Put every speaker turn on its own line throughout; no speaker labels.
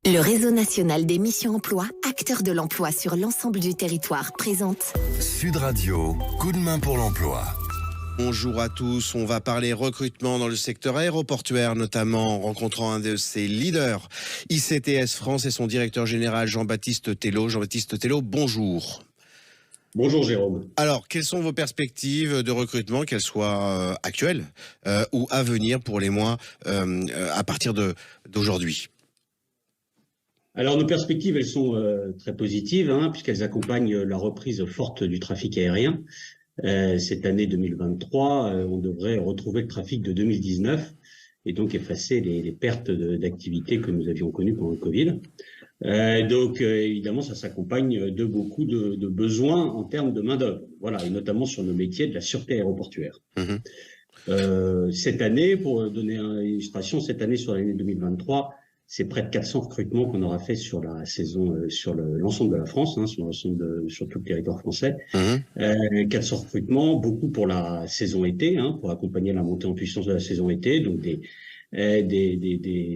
Le réseau national des missions emploi, acteur de l'emploi sur l'ensemble du territoire, présente
Sud Radio, coup de main pour l'emploi.
Bonjour à tous, on va parler recrutement dans le secteur aéroportuaire, notamment en rencontrant un de ses leaders, ICTS France et son directeur général Jean-Baptiste Tello. Jean-Baptiste Tello, bonjour.
Bonjour Jérôme.
Alors, quelles sont vos perspectives de recrutement, qu'elles soient actuelles ou à venir pour les mois à partir d'aujourd'hui ?
Alors nos perspectives, elles sont très positives, puisqu'elles accompagnent la reprise forte du trafic aérien. Cette année 2023, on devrait retrouver le trafic de 2019 et donc effacer les pertes d'activité que nous avions connues pendant le Covid. Évidemment, ça s'accompagne de beaucoup de besoins en termes de main-d'œuvre, voilà, et notamment sur nos métiers de la sûreté aéroportuaire. Cette année, pour donner une illustration, cette année sur l'année 2023, c'est près de 400 recrutements qu'on aura fait sur la saison, sur l'ensemble de la France, sur tout le territoire français. 400 recrutements, beaucoup pour la saison été, pour accompagner la montée en puissance de la saison été, donc des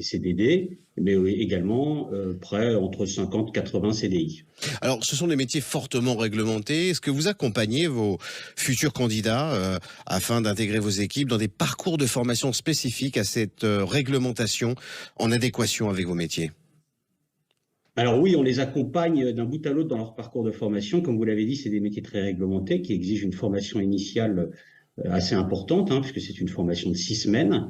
CDD, mais également près entre 50 et 80 CDI.
Alors, ce sont des métiers fortement réglementés. Est-ce que vous accompagnez vos futurs candidats afin d'intégrer vos équipes dans des parcours de formation spécifiques à cette réglementation en adéquation avec vos métiers ?
Alors oui, on les accompagne d'un bout à l'autre dans leur parcours de formation. Comme vous l'avez dit, c'est des métiers très réglementés qui exigent une formation initiale assez importante, puisque c'est une formation de 6 semaines.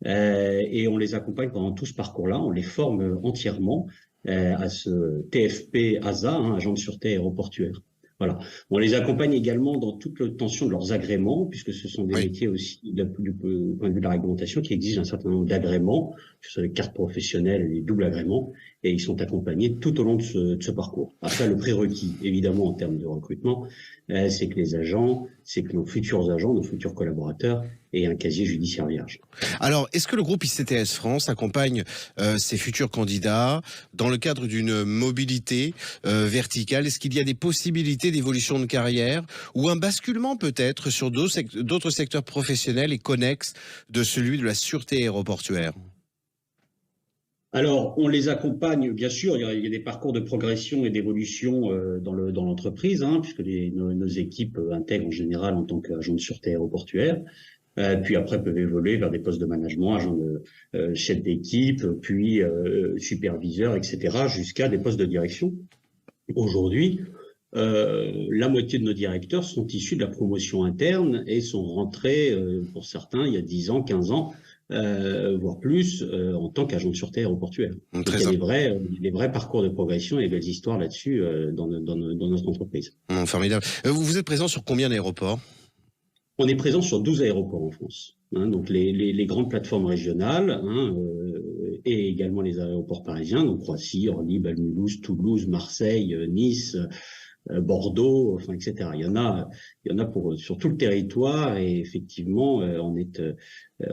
Et on les accompagne pendant tout ce parcours-là, on les forme entièrement à ce TFP ASA, agent de sûreté aéroportuaire. Voilà. On les accompagne également dans toute l'obtention de leurs agréments, puisque ce sont des métiers aussi, du point de vue de la réglementation, qui exigent un certain nombre d'agréments, que ce soit les cartes professionnelles et les doubles agréments, et ils sont accompagnés tout au long de ce parcours. Après, le prérequis, évidemment, en termes de recrutement, c'est que nos futurs agents, nos futurs collaborateurs aient un casier judiciaire vierge.
Alors, est-ce que le groupe ICTS France accompagne ses futurs candidats dans le cadre d'une mobilité verticale ? Est-ce qu'il y a des possibilités d'évolution de carrière ou un basculement peut-être sur d'autres secteurs professionnels et connexes de celui de la sûreté aéroportuaire ?
Alors, on les accompagne, bien sûr, il y a des parcours de progression et d'évolution dans l'entreprise, puisque nos équipes intègrent en général en tant qu'agents de sûreté aéroportuaire, puis après peuvent évoluer vers des postes de management, agents de chef d'équipe, puis superviseur, etc., jusqu'à des postes de direction. Aujourd'hui, la moitié de nos directeurs sont issus de la promotion interne et sont rentrés, pour certains, il y a 10 ans, 15 ans, voire plus, en tant qu'agent de sûreté aéroportuaire. Donc, il y a des vrais parcours de progression et des belles histoires là-dessus dans notre entreprise.
Formidable. Vous êtes présent sur combien d'aéroports ?
On est présent sur 12 aéroports en France. Donc les grandes plateformes régionales et également les aéroports parisiens, donc Roissy, Orly, Mulhouse, Toulouse, Marseille, Nice, Bordeaux, etc. Il y en a sur tout le territoire et effectivement, on est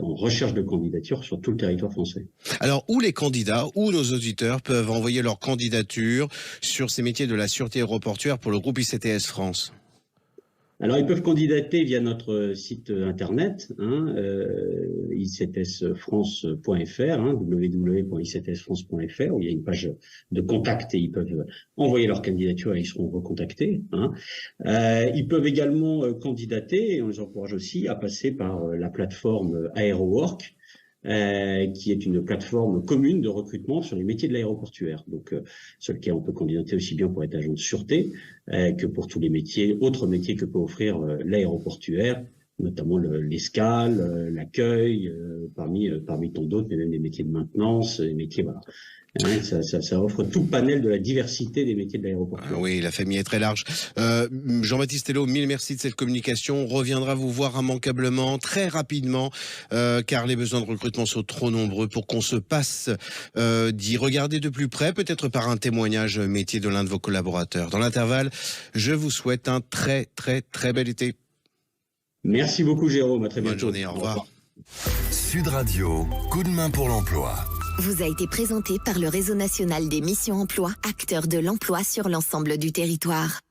en recherche de candidature sur tout le territoire français.
Alors, où les candidats, où nos auditeurs peuvent envoyer leur candidature sur ces métiers de la sûreté aéroportuaire pour le groupe ICTS France ?
Alors, ils peuvent candidater via notre site internet, ictsfrance.fr, www.ictsfrance.fr, où il y a une page de contact et ils peuvent envoyer leur candidature et ils seront recontactés. Ils peuvent également candidater, et on les encourage aussi à passer par la plateforme AeroWork, qui est une plateforme commune de recrutement sur les métiers de l'aéroportuaire. Donc, sur lequel on peut candidater aussi bien pour être agent de sûreté que pour tous les métiers, autres métiers que peut offrir l'aéroportuaire, notamment l'escale, l'accueil, parmi tant d'autres, mais même les métiers de maintenance, les métiers, voilà. Ça offre tout le panel de la diversité des métiers de l'aéroportuaire.
Oui, la famille est très large. Jean-Baptiste Tello, mille merci de cette communication. On reviendra vous voir immanquablement, très rapidement, car les besoins de recrutement sont trop nombreux pour qu'on se passe d'y regarder de plus près, peut-être par un témoignage métier de l'un de vos collaborateurs. Dans l'intervalle, je vous souhaite un très, très, très bel été.
Merci beaucoup, Jérôme. À très bientôt.
Bonne journée, au revoir.
Sud Radio, coup de main pour l'emploi.
vous a été présenté par le réseau national des missions emploi, acteur de l'emploi sur l'ensemble du territoire.